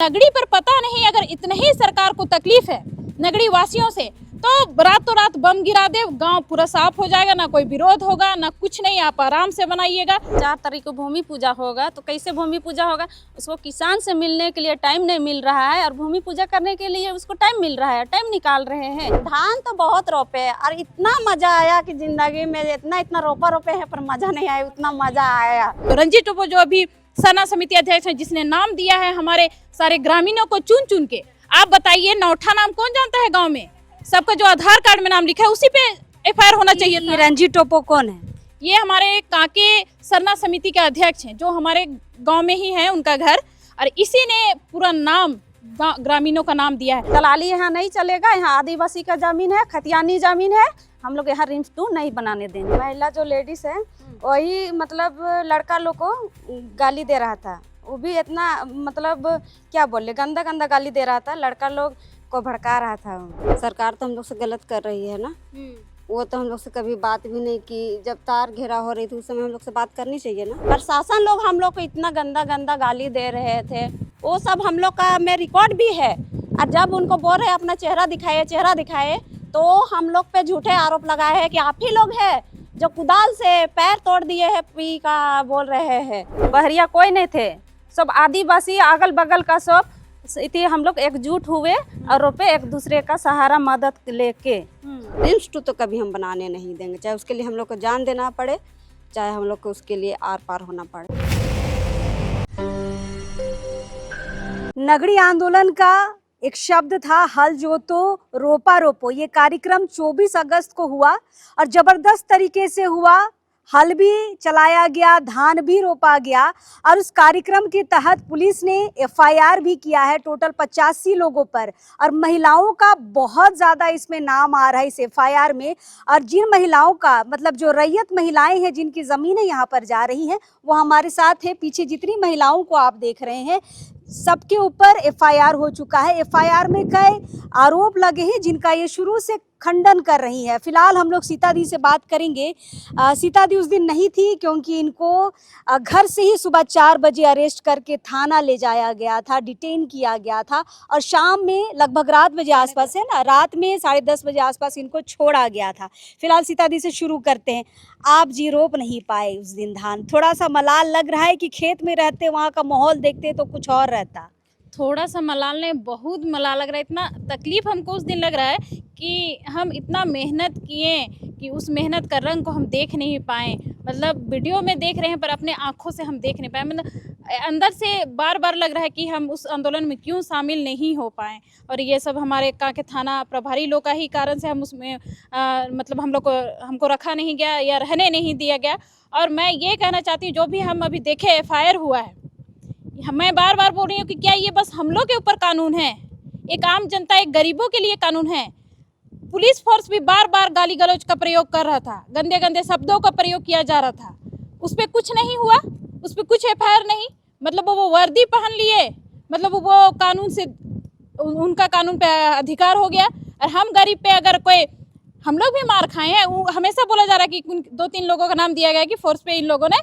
नगड़ी पर पता नहीं, अगर इतने ही सरकार को तकलीफ है नगड़ी वासियों से, तो रातों रात बम गिरा दे, गांव पूरा साफ हो जाएगा, ना कोई विरोध होगा ना कुछ नहीं, आप आराम से बनाइएगा। 4 तारीख को भूमि पूजा होगा, तो कैसे भूमि पूजा होगा? उसको किसान से मिलने के लिए टाइम नहीं मिल रहा है, और भूमि पूजा करने के लिए उसको टाइम मिल रहा है, टाइम निकाल रहे हैं। धान तो बहुत रोपे और इतना मजा आया कि जिंदगी में इतना रोपे हैं, पर मजा नहीं आया, उतना मजा आया। तो रंजीत टोपो जो अभी सरना समिति अध्यक्ष है, जिसने नाम दिया है हमारे सारे ग्रामीणों को चुन चुन के, आप बताइए नौठा नाम कौन जानता है गाँव में? सबका जो आधार कार्ड में नाम लिखा है उसी पे एफआईआर होना चाहिए था। रंजीत टोपो कौन है? ये हमारे कांके सरना समिति के अध्यक्ष हैं, जो हमारे गांव में ही है उनका घर, और इसी ने पूरा नाम ग्रामीणों का नाम दिया है। दलाली यहाँ नहीं चलेगा, यहाँ आदिवासी का जमीन है, खतियानी जमीन है, हम लोग यहाँ रिम्स 2 नहीं बनाने देंगे। महिला जो लेडीज है वही मतलब लड़का लोग को गाली दे रहा था, वो भी इतना मतलब क्या बोले, गंदा गंदा गाली दे रहा था, लड़का लोग को भड़का रहा था। सरकार तो हम लोग से गलत कर रही है ना, वो तो हम लोग से कभी बात भी नहीं की। जब तार घेरा हो रही थी उस समय हम लोग से बात करनी चाहिए ना। प्रशासन लोग हम लोग को इतना गंदा गंदा गाली दे रहे थे, वो सब हम लोग का में रिकॉर्ड भी है। और जब उनको बोल रहे अपना चेहरा दिखाए, तो हम लोग पे झूठे आरोप लगाए हैं कि आप ही लोग हैं जो कुदाल से पैर तोड़ दिए हैं, पी का बोल रहे हैं। बहरिया कोई नहीं थे, सब आदिवासी अगल बगल का सब इतने हम लोग एकजुट हुए और रोपे, एक दूसरे का सहारा मदद लेके। रिम्स 2 तो कभी हम बनाने नहीं देंगे, चाहे उसके लिए हम लोग को जान देना पड़े, चाहे हम लोग को उसके लिए आर पार होना पड़े। नगड़ी आंदोलन का एक शब्द था हल जोतो रोपा रोपो। ये कार्यक्रम 24 अगस्त को हुआ और जबरदस्त तरीके से हुआ। हल भी चलाया गया, धान भी रोपा गया, और उस कार्यक्रम के तहत पुलिस ने एफआईआर भी किया है टोटल 85 लोगों पर, और महिलाओं का बहुत ज़्यादा इसमें नाम आ रहा है इस एफआईआर में। और जिन महिलाओं का मतलब जो रैयत महिलाएं हैं जिनकी ज़मीनें यहाँ पर जा रही हैं, वो हमारे साथ है। पीछे जितनी महिलाओं को आप देख रहे हैं सबके ऊपर एफआईआर हो चुका है। एफआईआर में कई आरोप लगे हैं जिनका ये शुरू से खंडन कर रही है। फिलहाल हम लोग सीता दी से बात करेंगे। सीता दी उस दिन नहीं थी क्योंकि इनको घर से ही सुबह 4 बजे अरेस्ट करके थाना ले जाया गया था, डिटेन किया गया था, और शाम में लगभग रात बजे आसपास है ना, रात में 10:30 बजे आसपास इनको छोड़ा गया था। फिलहाल सीता दी से शुरू करते हैं। आप जी रोप नहीं पाए उस दिन धान, थोड़ा सा मलाल लग रहा है कि खेत में रहते वहाँ का माहौल देखते तो कुछ और रहता? थोड़ा सा मलाल नहीं, बहुत मलाल लग रहा है। इतना तकलीफ हमको उस दिन लग रहा है कि हम इतना मेहनत किए कि उस मेहनत का रंग को हम देख नहीं पाए। मतलब वीडियो में देख रहे हैं पर अपने आँखों से हम देख नहीं पाए। मतलब अंदर से बार बार लग रहा है कि हम उस आंदोलन में क्यों शामिल नहीं हो पाए। और ये सब हमारे कांके थाना प्रभारी लोग का ही कारण से हम उसमें मतलब हमको रखा नहीं गया या रहने नहीं दिया गया। और मैं ये कहना चाहती हूँ, जो भी हम अभी देखे एफआईआर हुआ है, मैं बार बार बोल रही हूँ कि क्या ये बस हम लोग के ऊपर कानून है? एक आम जनता, एक गरीबों के लिए कानून है? पुलिस फोर्स भी बार बार गाली गलौज का प्रयोग कर रहा था, गंदे गंदे शब्दों का प्रयोग किया जा रहा था, उस पर कुछ नहीं हुआ, उस पर कुछ एफआईआर नहीं। मतलब वो वर्दी पहन लिए, मतलब वो कानून से उनका कानून पे अधिकार हो गया। और हम गरीब पे अगर कोई, हम लोग भी मार खाए हैं। हमेशा बोला जा रहा है कि 2-3 लोगों का नाम दिया गया कि फोर्स पे इन लोगों ने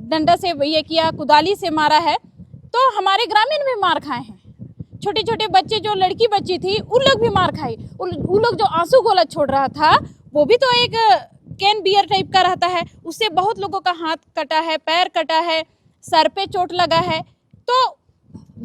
डंडा से ये किया, कुदाली से मारा है। तो हमारे ग्रामीण भी मार खाए हैं, छोटे छोटे बच्चे, जो लड़की बच्ची थी उन लोग भी मार खाई। उन लोग जो आंसू गोला छोड़ रहा था वो भी तो एक कैन बियर टाइप का रहता है, उससे बहुत लोगों का हाथ कटा है, पैर कटा है, सर पे चोट लगा है। तो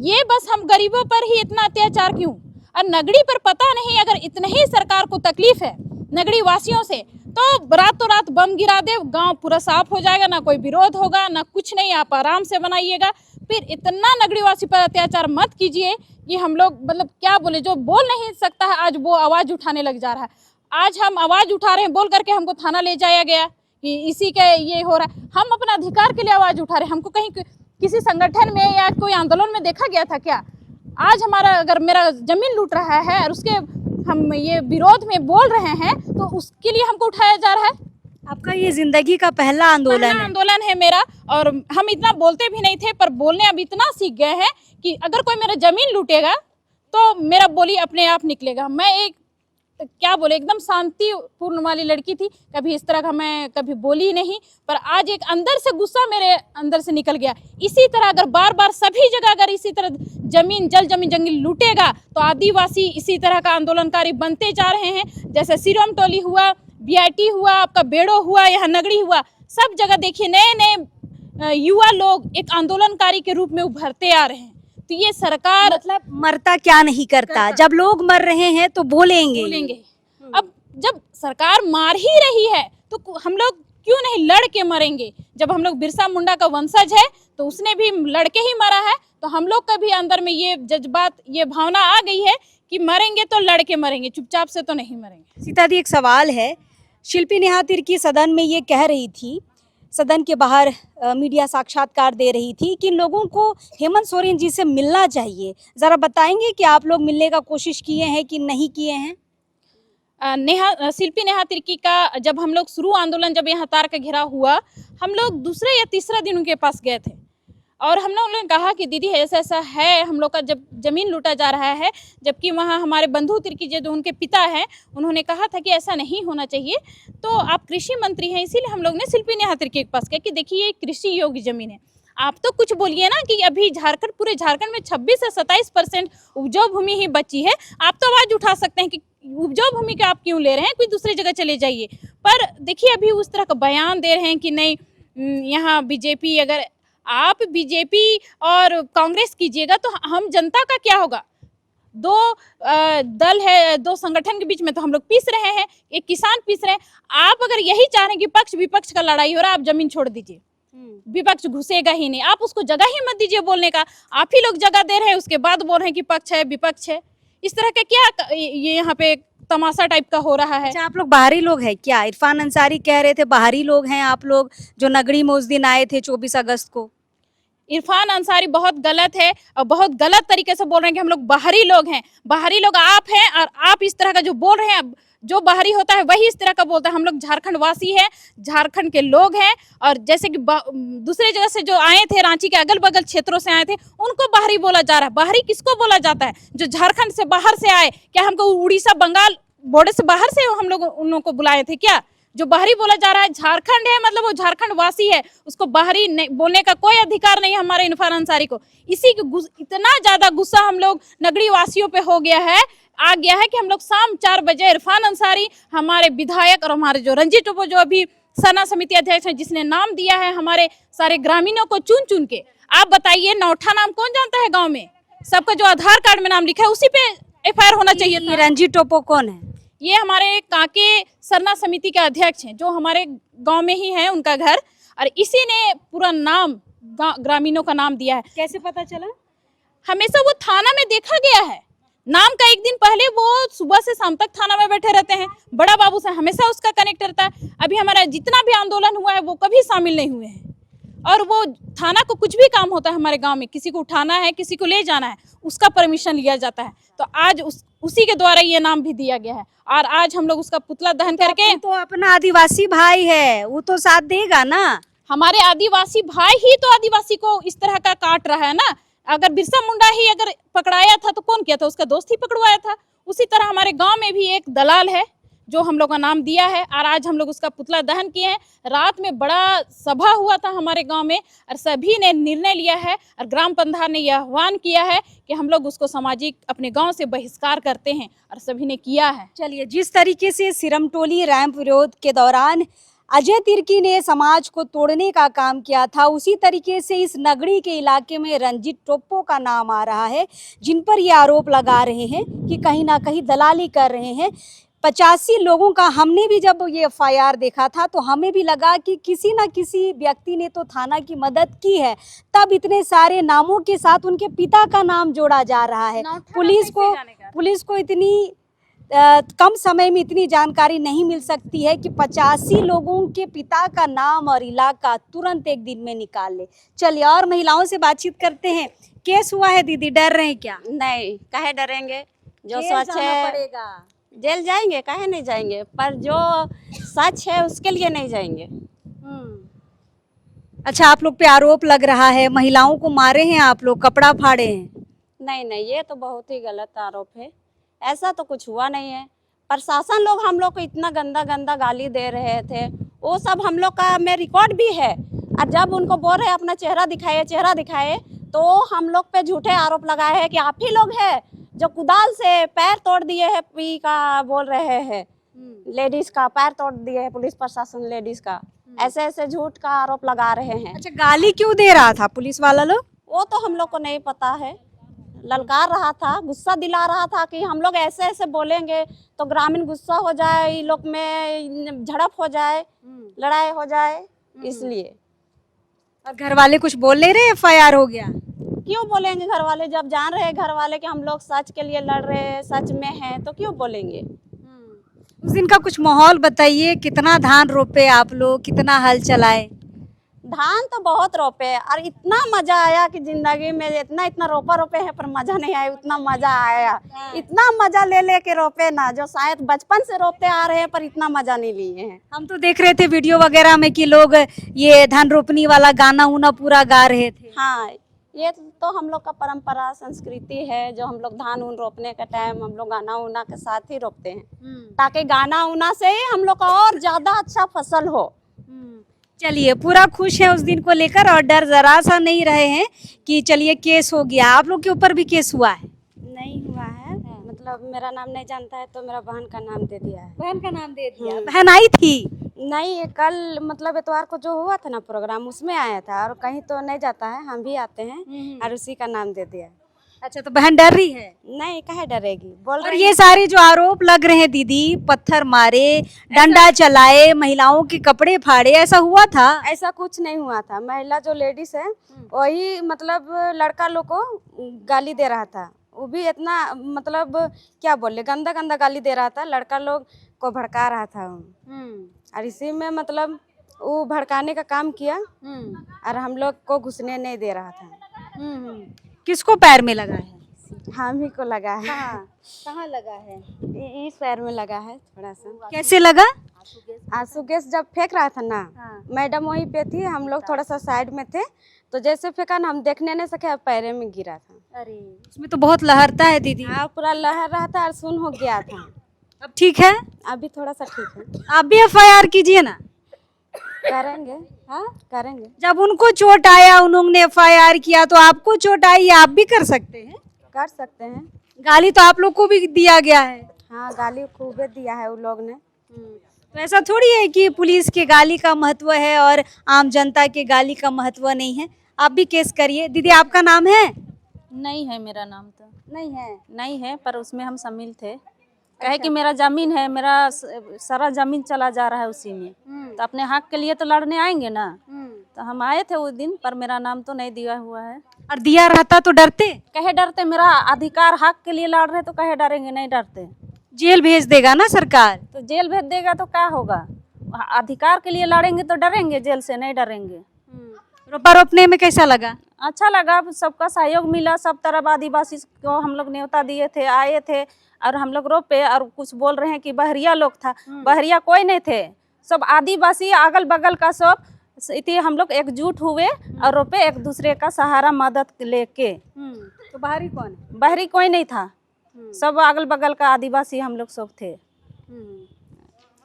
ये बस हम गरीबों पर ही इतना अत्याचार क्यों? और नगड़ी पर पता नहीं, अगर इतने ही सरकार को तकलीफ है नगड़ी वासियों से, तो रातों रात बम गिरा दे, गांव पूरा साफ हो जाएगा, ना कोई विरोध होगा ना कुछ नहीं, आप आराम से बनाइएगा। फिर इतना नगड़ी वासी पर अत्याचार मत कीजिए कि हम लोग मतलब क्या बोले, जो बोल नहीं सकता है आज वो आवाज़ उठाने लग जा रहा है। आज हम आवाज़ उठा रहे हैं, बोल करके हमको थाना ले जाया गया कि इसी के ये हो रहा है। हम अपना अधिकार के लिए आवाज़ उठा रहे हैं, हमको कहीं किसी संगठन में या कोई आंदोलन में देखा गया था क्या? आज हमारा अगर मेरा जमीन लूट रहा है और उसके हम ये विरोध में बोल रहे हैं, तो उसके लिए हमको उठाया जा रहा है। आपका ये जिंदगी का पहला आंदोलन है मेरा, और हम इतना बोलते भी नहीं थे, पर बोलने अब इतना सीख गए हैं कि अगर कोई मेरा जमीन लूटेगा तो मेरा बोली अपने आप निकलेगा। मैं एक क्या बोले, एकदम शांतिपूर्ण वाली लड़की थी, कभी इस तरह का मैं कभी बोली नहीं। पर आज एक अंदर से गुस्सा मेरे अंदर से निकल गया। इसी तरह अगर बार बार सभी जगह अगर इसी तरह जमीन जंगल लूटेगा तो आदिवासी इसी तरह का आंदोलनकारी बनते जा रहे हैं। जैसे सिरोम टोली हुआ, बीआईटी हुआ, आपका बेड़ो हुआ, यहाँ नगड़ी हुआ, सब जगह देखिए नए नए युवा लोग एक आंदोलनकारी के रूप में उभरते आ रहे हैं। तो ये सरकार मतलब मरता क्या नहीं करता, जब लोग मर रहे हैं तो बोलेंगे। अब जब सरकार मार ही रही है तो हम लोग क्यों नहीं लड़ के मरेंगे। जब हम लोग बिरसा मुंडा का वंशज है तो उसने भी लड़के ही मरा है, तो हम लोग का भी अंदर में ये जज्बात, ये भावना आ गई है कि मरेंगे तो लड़ के मरेंगे, चुपचाप से तो नहीं मरेंगे। सीता दी, एक सवाल है। शिल्पी नेहा तिर्की सदन में ये कह रही थी, सदन के बाहर मीडिया साक्षात्कार दे रही थी कि इन लोगों को हेमंत सोरेन जी से मिलना चाहिए। जरा बताएंगे कि आप लोग मिलने का कोशिश किए हैं कि नहीं किए हैं? शिल्पी नेहा तिर्की का जब हम लोग शुरू आंदोलन, जब यहाँ तार का घेराव हुआ, हम लोग दूसरे या तीसरा दिन उनके पास गए थे और हम लोगों ने कहा कि दीदी ऐसा ऐसा है, हम लोग का जब जमीन लूटा जा रहा है, जबकि वहाँ हमारे बंधु तिर्की जो उनके पिता हैं, उन्होंने कहा था कि ऐसा नहीं होना चाहिए। तो आप कृषि मंत्री हैं, इसीलिए हम लोग ने शिल्पी नेहा तिर्की के पास गए कि देखिए ये कृषि योग्य जमीन है, आप तो कुछ बोलिए ना कि अभी झारखंड, पूरे झारखंड में 26 से 27% उपजाऊ भूमि ही बची है। आप तो आवाज उठा सकते हैं कि उपजाऊ भूमि का आप क्यों ले रहे हैं, कोई दूसरी जगह चले जाइए। पर देखिए अभी उस तरह का बयान दे रहे हैं कि नहीं, यहाँ बीजेपी, अगर आप बीजेपी और कांग्रेस कीजिएगा तो हम जनता का क्या होगा। दो दल है, दो संगठन के बीच में तो हम लोग पीस रहे हैं, एक किसान पीस रहे हैं। आप अगर यही चाह रहे हैं कि पक्ष विपक्ष का लड़ाई हो रहा है, आप जमीन छोड़ दीजिए, विपक्ष घुसेगा ही नहीं, आप उसको जगह ही मत दीजिए बोलने का। आप ही लोग जगह दे रहे हैं, उसके बाद बोल रहे हैं कि पक्ष है विपक्ष है। इस तरह का क्या ये यहाँ पे तमाशा टाइप का हो रहा है। अच्छा, आप लोग बाहरी लोग हैं क्या? इरफान अंसारी कह रहे थे बाहरी लोग हैं आप लोग, जो नगरी में उस दिन आए थे 24 अगस्त को। इरफान अंसारी बहुत गलत है और बहुत गलत तरीके से बोल रहे हैं कि हम लोग बाहरी लोग हैं। बाहरी लोग आप हैं और आप इस तरह का जो बोल रहे हैं, जो बाहरी होता है वही इस तरह का बोलता है। हम लोग झारखंड वासी हैं, झारखंड के लोग हैं, और जैसे कि दूसरे जगह से जो आए थे, रांची के अगल बगल क्षेत्रों से आए थे, उनको बाहरी बोला जा रहा है। बाहरी किसको बोला जाता है? जो झारखंड से बाहर से आए। क्या हमको उड़ीसा बंगाल बॉर्डर से बाहर से हम लोग उन लोगों को बुलाए थे क्या? जो बाहरी बोला जा रहा है झारखंड है, मतलब वो झारखंड वासी है, उसको बाहरी बोलने का कोई अधिकार नहीं है हमारे इरफान अंसारी को। इसी के इतना ज्यादा गुस्सा हम लोग नगरी वासियों पे हो गया है, आ गया है कि हम लोग शाम 4 बजे इरफान अंसारी, हमारे विधायक और हमारे जो रंजीत टोपो, जो अभी सना समिति अध्यक्ष है, जिसने नाम दिया है हमारे सारे ग्रामीणों को चुन चुन के। आप बताइए, नौठा नाम कौन जानता है गाँव में? सबका जो आधार कार्ड में नाम लिखा है उसी पे FIR होना चाहिए था। रंजीत टोपो कौन है? ये हमारे कांके सरना समिति के अध्यक्ष हैं, जो हमारे गांव में ही है उनका घर, और इसी ने पूरा नाम ग्रामीणों का नाम दिया है। कैसे पता चला? हमेशा वो थाना में देखा गया है, नाम का एक दिन पहले वो सुबह से शाम तक थाना में बैठे रहते हैं, बड़ा बाबू से हमेशा उसका कनेक्ट रहता है। अभी हमारा जितना भी आंदोलन हुआ है वो कभी शामिल नहीं हुए हैं, और वो थाना को कुछ भी काम होता है हमारे गांव में, किसी को उठाना है, किसी को ले जाना है, उसका परमिशन लिया जाता है। तो आज उसी के द्वारा ये नाम भी दिया गया है, और आज हम लोग उसका पुतला दहन करके। तो अपना आदिवासी भाई है, वो तो साथ देगा ना। हमारे आदिवासी भाई ही तो आदिवासी को इस तरह का काट रहा है ना। अगर बिरसा मुंडा ही अगर पकड़ाया था तो कौन किया था? उसका दोस्त ही पकड़वाया था। उसी तरह हमारे गांव में भी एक दलाल है जो हम लोग का नाम दिया है, और आज हम लोग उसका पुतला दहन किए हैं। रात में बड़ा सभा हुआ था हमारे गांव में, और सभी ने निर्णय लिया है, और ग्राम प्रधान ने यह आह्वान किया है कि हम लोग उसको सामाजिक अपने गांव से बहिष्कार करते हैं, और सभी ने किया है। चलिए, जिस तरीके से सिरमटोली रैंप विरोध के दौरान अजय तिर्की ने समाज को तोड़ने का काम किया था, उसी तरीके से इस नगरी के इलाके में रंजीत टोप्पो का नाम आ रहा है, जिन पर ये आरोप लगा रहे हैं कि कहीं ना कहीं दलाली कर रहे हैं। 85 लोगों का हमने भी जब ये FIR देखा था तो हमें भी लगा कि किसी न किसी व्यक्ति ने तो थाना की मदद की है, तब इतने सारे नामों के साथ उनके पिता का नाम जोड़ा जा रहा है। पुलिस को इतनी कम समय में इतनी जानकारी नहीं मिल सकती है कि 85 लोगों के पिता का नाम और इलाका तुरंत एक दिन में निकाल ले। चलिए, और महिलाओं से बातचीत करते हैं। केस हुआ है दीदी, डर रहे हैं क्या? नहीं, काहे डरेंगे? जो जेल सच जाना है पड़ेगा। जेल जाएंगे, काहे नहीं जाएंगे, पर जो सच है उसके लिए नहीं जाएंगे। अच्छा, आप लोग पे आरोप लग रहा है महिलाओं को मारे हैं आप लोग, कपड़ा फाड़े हैं। नहीं, ये तो बहुत ही गलत आरोप है। ऐसा तो कुछ हुआ नहीं है, प्रशासन लोग हम लोग को इतना गंदा गंदा गाली दे रहे थे, वो सब हम लोग का में रिकॉर्ड भी है। और जब उनको बोल रहे अपना चेहरा दिखाए, तो हम लोग पे झूठे आरोप लगाए हैं कि आप ही लोग हैं जो कुदाल से पैर तोड़ दिए हैं, पी का बोल रहे हैं, लेडीज का पैर तोड़ दिए हैं पुलिस प्रशासन लेडीज का, ऐसे ऐसे झूठ का आरोप लगा रहे हैं। अच्छा, गाली क्यों दे रहा था पुलिस वाला लोग? वो तो हम लोग को नहीं पता है, ललकार रहा था, गुस्सा दिला रहा था कि हम लोग ऐसे ऐसे बोलेंगे तो ग्रामीण गुस्सा हो जाए, इन लोग में झड़प हो जाए, लड़ाई हो जाए, इसलिए। और घर वाले कुछ बोल नहीं रहे? FIR हो गया? क्यों बोलेंगे घर वाले, जब जान रहे हैं घर वाले कि हम लोग सच के लिए लड़ रहे हैं, सच में हैं, तो क्यों बोलेंगे। उस दिन का कुछ माहौल बताइए, कितना धान रोपे आप लोग, कितना हल चलाए? धान तो बहुत रोपे और इतना मजा आया कि जिंदगी में इतना रोपे हैं पर मजा नहीं आया, उतना मजा आया। इतना मजा ले के रोपे ना, जो शायद बचपन से रोपते आ रहे हैं पर इतना मजा नहीं लिए हैं। हम तो देख रहे थे वीडियो वगैरह में कि लोग ये धान रोपनी वाला गाना उना पूरा गा रहे थे। हाँ, ये तो हम लोग का परंपरा संस्कृति है, जो हम लोग धान उन रोपने के टाइम हम लोग गाना उना के साथ ही रोपते हैं, ताकि गाना उना से ही हम लोग का और ज्यादा अच्छा फसल हो। चलिए, पूरा खुश है उस दिन को लेकर और डर जरा सा नहीं रहे हैं कि चलिए केस हो गया। आप लोग के ऊपर भी केस हुआ है? नहीं हुआ है, मतलब मेरा नाम नहीं जानता है तो मेरा बहन का नाम दे दिया है। बहन का नाम दे दिया? बहन आई थी? नहीं, ये कल मतलब इतवार को जो हुआ था ना प्रोग्राम, उसमें आया था, और कहीं तो नहीं जाता है, हम भी आते हैं, और उसी का नाम दे दिया। अच्छा, तो बहन डर रही है? नहीं, काहे डरेगी, बोल और रही ये सारे जो आरोप लग रहे हैं दीदी, पत्थर मारे, डंडा चलाए, महिलाओं के कपड़े फाड़े, ऐसा हुआ था? ऐसा कुछ नहीं हुआ था। महिला जो लेडीज है वही मतलब लड़का लोग को गाली दे रहा था, वो भी इतना मतलब क्या बोले, गंदा गंदा गाली दे रहा था, लड़का लोग को भड़का रहा था। और इसी में मतलब वो भड़काने का काम किया और हम लोग को घुसने नहीं दे रहा था। किसको पैर में लगा है? हम ही को लगा है। कहाँ लगा है? इस पैर में लगा है थोड़ा सा। कैसे लगा? आंसू गैस जब फेंक रहा था ना, मैडम वहीं पे थी, हम लोग थोड़ा सा साइड में थे, तो जैसे फेंका ना हम देखने नहीं सके, पैर में गिरा था। अरे, उसमें तो बहुत लहरता है दीदी। हाँ, पूरा लहर रहा था और सुन हो गया था। अब ठीक है? अभी थोड़ा सा ठीक है। आप भी FIR कीजिए ना। करेंगे, हाँ करेंगे। जब उनको चोट आया, उन्होंने FIR किया, तो आपको चोट आई, आप भी कर सकते हैं? कर सकते हैं। गाली तो आप लोग को भी दिया गया है। हाँ, गाली खूबे दिया है उन लोग ने। तो ऐसा थोड़ी है कि पुलिस के गाली का महत्व है और आम जनता के गाली का महत्व नहीं है। आप भी केस करिए। दीदी, आपका नाम है? नहीं है मेरा नाम तो। नहीं है। पर उसमें हम शामिल थे। कहे कि मेरा जमीन है, मेरा सारा जमीन चला जा रहा है उसी में, तो अपने हक के लिए तो लड़ने आएंगे ना। तो हम आए थे उस दिन, पर मेरा नाम तो नहीं दिया हुआ है। और दिया रहता तो डरते? कहे डरते, मेरा अधिकार हक के लिए लड़ रहे तो कहे डरेंगे, नहीं डरते। जेल भेज देगा ना सरकार। तो जेल भेज देगा तो क्या होगा, अधिकार के लिए लड़ेंगे तो डरेंगे, जेल से नहीं डरेंगे। रोपा रोपने में कैसा लगा? अच्छा लगा, सबका सहयोग मिला, सब तरफ आदिवासी को हम लोग न्योता दिए थे, आए थे और हम लोग रोपे। और कुछ बोल रहे हैं कि बहरिया लोग था, बहरिया कोई नहीं थे, सब आदिवासी अगल बगल का सब इतने हम लोग एकजुट हुए और रोपे, एक दूसरे का सहारा मदद लेके। तो बाहरी कौन है? बहरी कोई नहीं था, सब अगल बगल का आदिवासी हम लोग सब थे।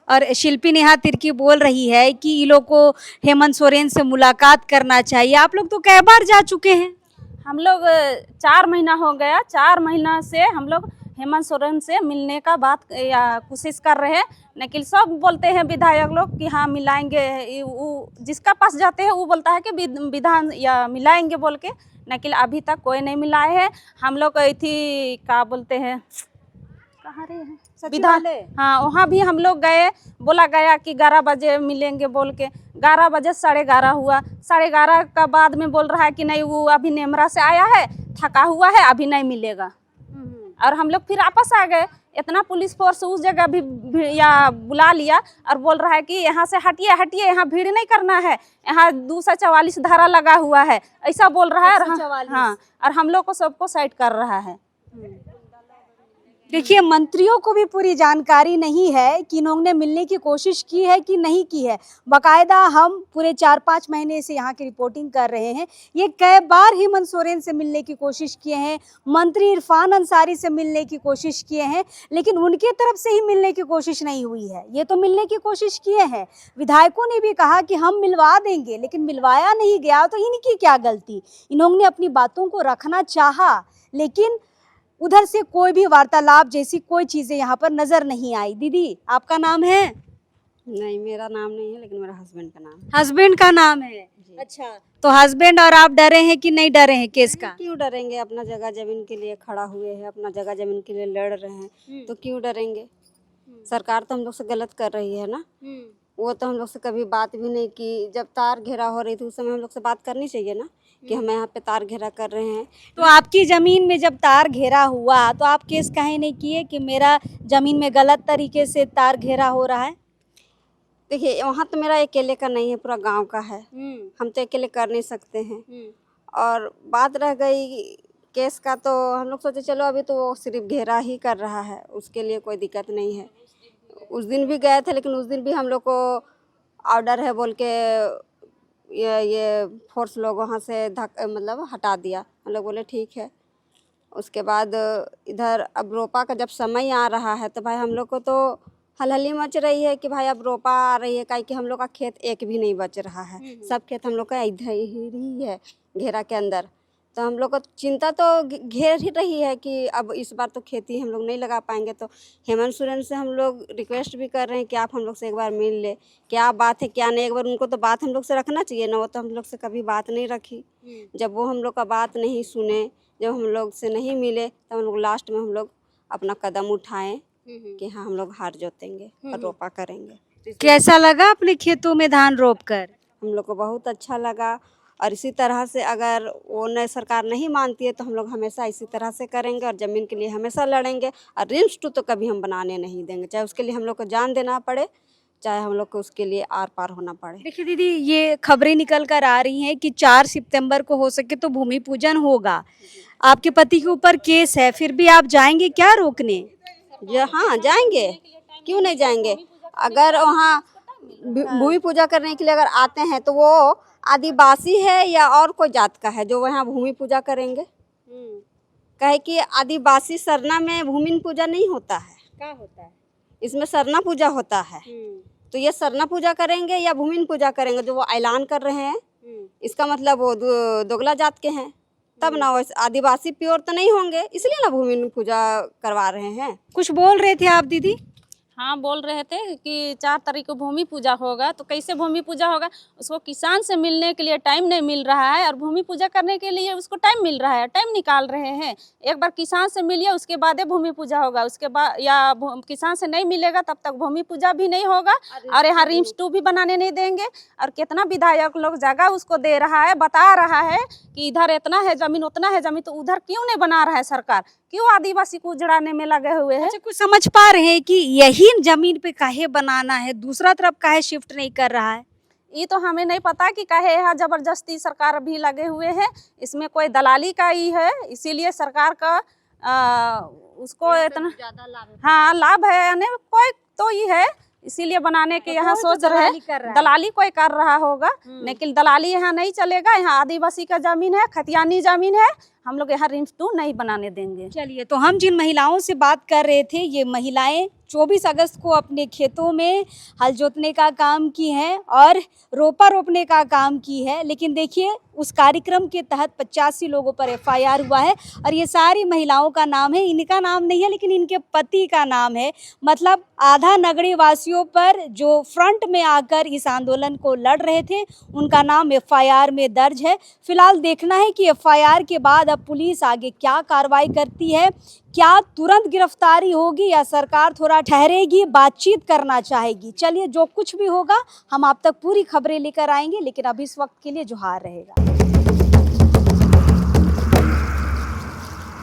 और शिल्पी नेहा तिर्की बोल रही है कि ये लोग को हेमंत सोरेन से मुलाकात करना चाहिए। आप लोग तो कई बार जा चुके हैं। हम लोग 4 महीना हो गया, 4 महीना से हम लोग हेमंत सोरेन से मिलने का बात या कोशिश कर रहे हैं, लेकिन सब बोलते हैं विधायक लोग कि हाँ मिलाएंगे। जिसका पास जाते हैं वो बोलता है कि विधान या मिलाएंगे बोल के, लेकिन अभी तक कोई नहीं मिलाए हैं। हम लोग थी क्या बोलते हैं, कहाँ रहे हैं, विधान, हाँ वहाँ भी हम लोग गए, बोला गया कि 11 बजे मिलेंगे बोल के। 11 बजे 11:30 हुआ, 11:30 का बाद में बोल रहा है कि नहीं वो अभी नेमरा से आया है, थका हुआ है, अभी नहीं मिलेगा। और हम लोग फिर वापस आ गए। इतना पुलिस फोर्स उस जगह भी या बुला लिया और बोल रहा है कि यहाँ से हटिए हटिए, यहाँ भीड़ नहीं करना है, यहाँ 244 धारा लगा हुआ है, ऐसा बोल रहा है। हाँ, और हम लोग को सबको साइड कर रहा है। देखिए, मंत्रियों को भी पूरी जानकारी नहीं है कि इन्होंने मिलने की कोशिश की है कि नहीं की है। बाकायदा हम पूरे 4-5 महीने से यहाँ की रिपोर्टिंग कर रहे हैं। ये कई बार हेमंत सोरेन से मिलने की कोशिश किए हैं, मंत्री इरफान अंसारी से मिलने की कोशिश किए हैं, लेकिन उनके तरफ से ही मिलने की कोशिश नहीं हुई है। ये तो मिलने की कोशिश किए हैं, विधायकों ने भी कहा कि हम मिलवा देंगे, लेकिन मिलवाया नहीं गया। तो इनकी क्या गलती? इन्होंने अपनी बातों को रखना चाहा, लेकिन उधर से कोई भी वार्तालाप जैसी कोई चीजें यहाँ पर नजर नहीं आई। दीदी, आपका नाम है? नहीं, मेरा नाम नहीं है, लेकिन मेरा हस्बैंड का नाम है। हस्बैंड का नाम है? अच्छा, तो हस्बैंड और आप डरे हैं कि नहीं डरे हैं केस का? क्यों डरेंगे? अपना जगह जमीन के लिए खड़ा हुए हैं, अपना जगह जमीन के लिए लड़ रहे हैं, तो क्यों डरेंगे? सरकार तो हम लोग से गलत कर रही है ना। वो तो हम लोग से कभी बात भी नहीं की। जब तार घेरा हो रही थी उस समय हम लोग से बात करनी चाहिए ना कि हम यहाँ पे तार घेरा कर रहे हैं। तो आपकी जमीन में जब तार घेरा हुआ तो आप केस काहे नहीं किए कि मेरा जमीन में गलत तरीके से तार घेरा हो रहा है? देखिए, वहाँ तो मेरा अकेले का नहीं है, पूरा गांव का है। हम तो अकेले कर नहीं सकते हैं। और बात रह गई केस का, तो हम लोग सोचे चलो अभी तो वो सिर्फ घेरा ही कर रहा है, उसके लिए कोई दिक्कत नहीं है। उस दिन भी गए थे, लेकिन उस दिन भी हम लोग को ऑर्डर है बोल के ये फोर्स लोग वहाँ से मतलब हटा दिया। हम लोग बोले ठीक है। उसके बाद इधर अब रोपा का जब समय आ रहा है तो भाई हम लोग को तो हलहली मच रही है कि भाई अब रोपा आ रही है, काहे कि हम लोग का खेत एक भी नहीं बच रहा है। सब खेत हम लोग का इधर ही है घेरा के अंदर। तो हम लोग को चिंता तो घेर ही रही है कि अब इस बार तो खेती हम लोग नहीं लगा पाएंगे। तो हेमंत सोरेन से हम लोग रिक्वेस्ट भी कर रहे हैं कि आप हम लोग से एक बार मिल ले, क्या बात है क्या नहीं। एक बार उनको तो बात हम लोग से रखना चाहिए ना, वो तो हम लोग से कभी बात नहीं रखी। जब वो हम लोग का बात नहीं सुने, जब हम लोग से नहीं मिले, तब हम लोग लास्ट में हम लोग अपना कदम उठाएं कि हाँ हम लोग हार जोतेंगे और रोपा करेंगे। कैसा लगा अपने खेतों में धान रोप कर? हम लोग को बहुत अच्छा लगा। और इसी तरह से अगर वो नई सरकार नहीं मानती है तो हम लोग हमेशा इसी तरह से करेंगे और ज़मीन के लिए हमेशा लड़ेंगे। और रिम्स 2 तो कभी हम बनाने नहीं देंगे, चाहे उसके लिए हम लोग को जान देना पड़े, चाहे हम लोग को उसके लिए आर पार होना पड़े। देखिए दीदी, ये खबरें निकल कर आ रही हैं कि 4 सितंबर को हो सके तो भूमि पूजन होगा। आपके पति के ऊपर केस है, फिर भी आप जाएंगे क्या रोकने? हाँ जाएंगे, क्यों नहीं जाएंगे। अगर वहाँ भूमि पूजा करने के लिए अगर आते हैं तो वो आदिवासी है या और कोई जात का है जो वहाँ भूमि पूजा करेंगे? कहे कि आदिवासी सरना में भूमि पूजा नहीं होता है। क्या होता है? इसमें सरना पूजा होता है। तो ये सरना पूजा करेंगे या भूमि पूजा करेंगे जो वो ऐलान कर रहे हैं? इसका मतलब वो दोगला जात के हैं, तब ना वो आदिवासी प्योर तो नहीं होंगे, इसलिए ना भूमि पूजा करवा रहे हैं। कुछ बोल रहे थे आप दीदी? हाँ, बोल रहे थे कि 4 तारीख को भूमि पूजा होगा। तो कैसे भूमि पूजा होगा? उसको किसान से मिलने के लिए टाइम नहीं मिल रहा है और भूमि पूजा करने के लिए उसको टाइम मिल रहा है, टाइम निकाल रहे हैं। एक बार किसान से मिलिए, उसके बाद भूमि पूजा होगा। उसके बाद या किसान से नहीं मिलेगा तब तक भूमि पूजा भी नहीं होगा और यहाँ रिम्स 2 भी बनाने नहीं देंगे। और कितना विधायक लोग जगह उसको दे रहा है, बता रहा है कि इधर इतना है जमीन, उतना है जमीन, तो उधर क्यों नहीं बना रहा है सरकार? क्यों आदिवासी को उजड़ाने में लगे हुए हैं? अच्छा, कुछ समझ पा रहे हैं कि यही जमीन पे काहे बनाना है, दूसरा तरफ काहे शिफ्ट नहीं कर रहा है? ये तो हमें नहीं पता कि काहे यहाँ जबरदस्ती सरकार भी लगे हुए हैं। इसमें कोई दलाली का ही है, इसीलिए सरकार का उसको इतना हाँ लाभ है, यानी कोई तो ही है, इसीलिए बनाने के यहाँ सोच रहे हैं। दलाली कोई कर रहा होगा, लेकिन दलाली यहाँ नहीं चलेगा। यहाँ आदिवासी का जमीन है, खतियानी जमीन है, हम लोग यहाँ रिम्स 2 नहीं बनाने देंगे। चलिए, तो हम जिन महिलाओं से बात कर रहे थे, ये महिलाएं 24 अगस्त को अपने खेतों में हल जोतने का काम की हैं और रोपा रोपने का काम की है। लेकिन देखिए, उस कार्यक्रम के तहत 85 लोगों पर FIR हुआ है और ये सारी महिलाओं का नाम है, इनका नाम नहीं है लेकिन इनके पति का नाम है। मतलब आधा नगरी वासियों पर जो फ्रंट में आकर इस आंदोलन को लड़ रहे थे, उनका नाम FIR में दर्ज है। फिलहाल देखना है कि FIR के बाद अब पुलिस आगे क्या कार्रवाई करती है, क्या तुरंत गिरफ्तारी होगी या सरकार थोड़ा ठहरेगी, बातचीत करना चाहेगी। चलिए, जो कुछ भी होगा हम आप तक पूरी खबरें लेकर आएंगे, लेकिन अभी इस वक्त के लिए जोहार रहेगा।